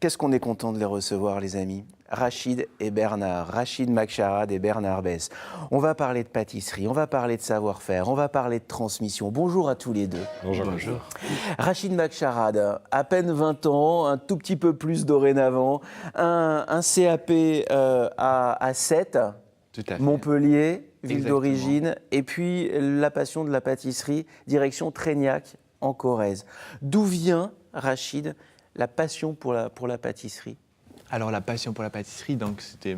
Qu'est-ce qu'on est content de les recevoir, les amis. Rachid et Bernard, Rachid Makcharad et Bernard Besse. On va parler de pâtisserie, on va parler de savoir-faire, on va parler de transmission. Bonjour à tous les deux. Bonjour. Bonjour. Rachid Makcharad, à peine 20 ans, un tout petit peu plus dorénavant, un CAP à 7, Tout à fait. Montpellier, ville Exactement. d'origine, et puis la passion de la pâtisserie, direction Trégnac, en Corrèze. D'où vient, Rachid, la passion pour la pâtisserie? Alors la passion pour la pâtisserie, donc c'était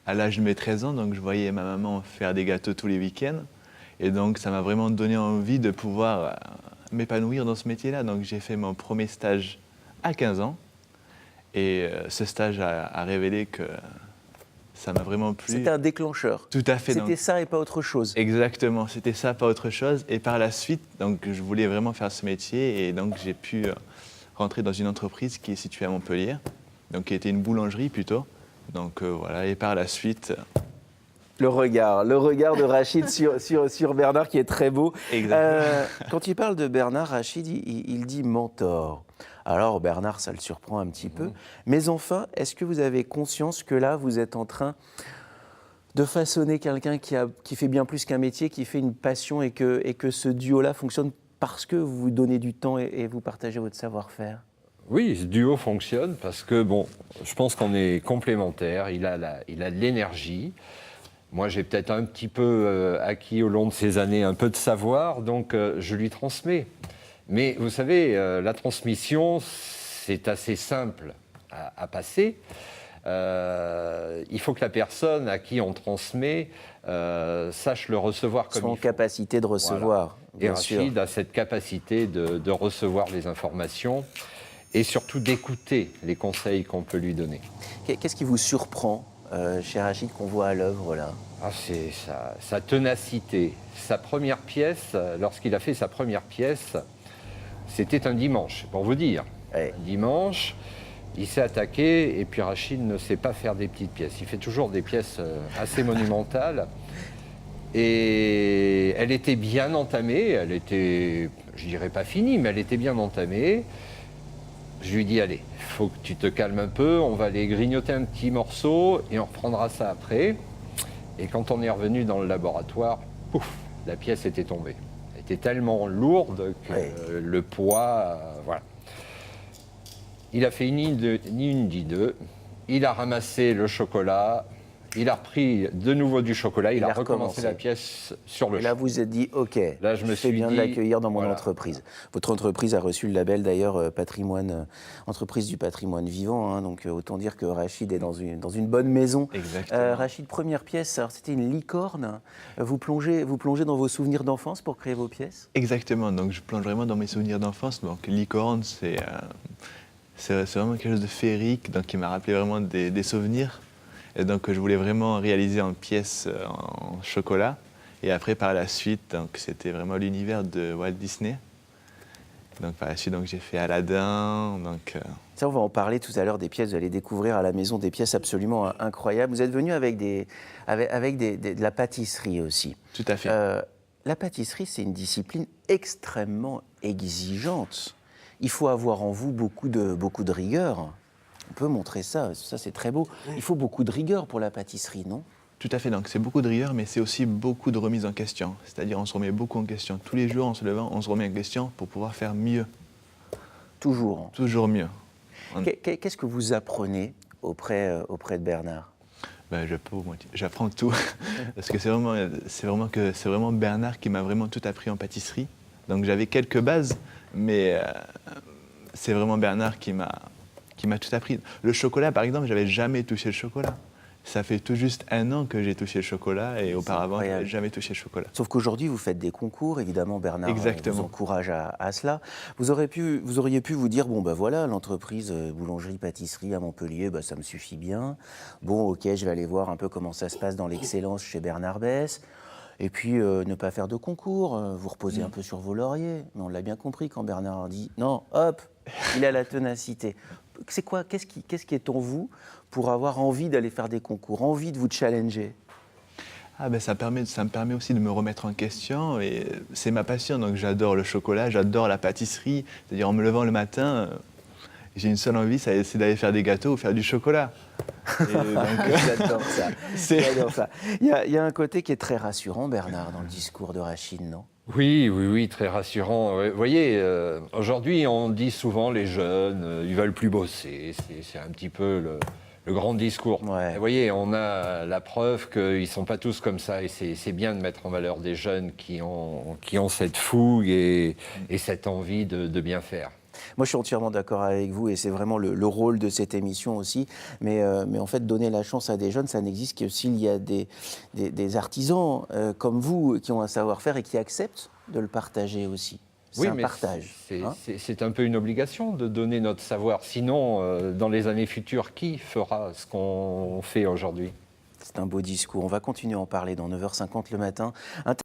à l'âge de mes 13 ans, donc je voyais ma maman faire des gâteaux tous les week-ends. Et donc ça m'a vraiment donné envie de pouvoir m'épanouir dans ce métier-là. Donc j'ai fait mon premier stage à 15 ans. Et ce stage a révélé que ça m'a vraiment plu. C'était un déclencheur. Tout à fait. C'était ça et pas autre chose. Exactement, c'était ça, pas autre chose. Et par la suite, donc, je voulais vraiment faire ce métier. Et donc j'ai pu rentrer dans une entreprise qui est située à Montpellier. Donc qui était une boulangerie plutôt. Donc voilà, et par la suite... Le regard de Rachid sur Bernard qui est très beau. Quand il parle de Bernard, Rachid, il dit mentor. Alors Bernard, ça le surprend un petit peu. Mais enfin, est-ce que vous avez conscience que là, vous êtes en train de façonner quelqu'un qui fait bien plus qu'un métier, qui fait une passion et que ce duo-là fonctionne parce que vous vous donnez du temps et vous partagez votre savoir-faire? Oui, ce duo fonctionne parce que, bon, je pense qu'on est complémentaires. Il a de l'énergie. Moi, j'ai peut-être un petit peu acquis au long de ces années un peu de savoir, donc je lui transmets. Mais vous savez, la transmission, c'est assez simple à passer. Il faut que la personne à qui on transmet sache le recevoir comme il faut. En capacité de recevoir, voilà. bien sûr. Et Rachid a cette capacité de recevoir les informations et surtout d'écouter les conseils qu'on peut lui donner. Qu'est-ce qui vous surprend chez Rachid qu'on voit à l'œuvre là? C'est sa ténacité. Sa première pièce, lorsqu'il a fait sa première pièce, c'était un dimanche, pour vous dire. Ouais. Un dimanche, il s'est attaqué et puis Rachid ne sait pas faire des petites pièces. Il fait toujours des pièces assez monumentales. Et elle était bien entamée, elle était, je dirais pas finie, mais elle était bien entamée. Je lui dis, allez, il faut que tu te calmes un peu, on va aller grignoter un petit morceau et on reprendra ça après. Et quand on est revenu dans le laboratoire, pouf, la pièce était tombée. Elle était tellement lourde que le poids, voilà. Il a fait ni une ni deux. Il a ramassé le chocolat. Il a repris de nouveau du chocolat, il a recommencé la pièce sur le champ. Et là, vous vous êtes dit, OK, là, je fais bien de l'accueillir dans mon entreprise. Votre entreprise a reçu le label d'ailleurs patrimoine, entreprise du patrimoine vivant, hein, donc autant dire que Rachid est dans une bonne maison. Exactement. Rachid, première pièce, alors c'était une licorne. Vous plongez dans vos souvenirs d'enfance pour créer vos pièces? Exactement, donc je plonge vraiment dans mes souvenirs d'enfance. Donc licorne, c'est vraiment quelque chose de féerique, donc qui m'a rappelé vraiment des souvenirs. Et donc je voulais vraiment réaliser en pièces en chocolat. Et après par la suite, donc c'était vraiment l'univers de Walt Disney. Donc par la suite, donc j'ai fait Aladdin. Donc ça, on va en parler tout à l'heure des pièces. Vous allez découvrir à la maison des pièces absolument incroyables. Vous êtes venu avec de la pâtisserie aussi. Tout à fait. La pâtisserie, c'est une discipline extrêmement exigeante. Il faut avoir en vous beaucoup de rigueur. On peut montrer ça c'est très beau. Il faut beaucoup de rigueur pour la pâtisserie, non? Tout à fait, donc c'est beaucoup de rigueur, mais c'est aussi beaucoup de remise en question. C'est-à-dire on se remet beaucoup en question. Tous les jours, en se levant, on se remet en question pour pouvoir faire mieux. Toujours. Toujours mieux. Qu'est-ce que vous apprenez auprès de Bernard? J'apprends tout. Parce que c'est vraiment Bernard qui m'a vraiment tout appris en pâtisserie. Donc j'avais quelques bases, mais c'est vraiment Bernard qui m'a tout appris. Le chocolat, par exemple, j'avais jamais touché le chocolat. Ça fait tout juste 1 an que j'ai touché le chocolat et auparavant, je n'avais jamais touché le chocolat. Sauf qu'aujourd'hui, vous faites des concours, évidemment, Bernard vous encourage à cela. Vous auriez pu vous dire, bon, ben voilà, l'entreprise boulangerie-pâtisserie à Montpellier, ça me suffit bien. Bon, ok, je vais aller voir un peu comment ça se passe dans l'excellence chez Bernard Besse. Et puis, ne pas faire de concours, vous reposer un peu sur vos lauriers. Mais on l'a bien compris quand Bernard dit, non, hop, il a la ténacité. C'est quoi? Qu'est-ce qui est en vous pour avoir envie d'aller faire des concours, envie de vous challenger? Ça me permet aussi de me remettre en question et c'est ma passion. Donc j'adore le chocolat, j'adore la pâtisserie. C'est-à-dire en me levant le matin, J'ai une seule envie, c'est d'aller faire des gâteaux ou faire du chocolat. J'adore ça. J'adore ça. Il y a un côté qui est très rassurant, Bernard, dans le discours de Rachid, non? Oui, très rassurant. Vous voyez, aujourd'hui, on dit souvent les jeunes, ils veulent plus bosser. C'est un petit peu le grand discours. Ouais. Vous voyez, on a la preuve qu'ils ne sont pas tous comme ça. Et c'est bien de mettre en valeur des jeunes qui ont cette fougue et cette envie de bien faire. Moi, je suis entièrement d'accord avec vous et c'est vraiment le rôle de cette émission aussi. Mais en fait, donner la chance à des jeunes, ça n'existe que s'il y a des artisans comme vous qui ont un savoir-faire et qui acceptent de le partager aussi. C'est un partage. C'est un peu une obligation de donner notre savoir. Sinon, dans les années futures, qui fera ce qu'on fait aujourd'hui ? C'est un beau discours. On va continuer à en parler dans 9h50 le matin.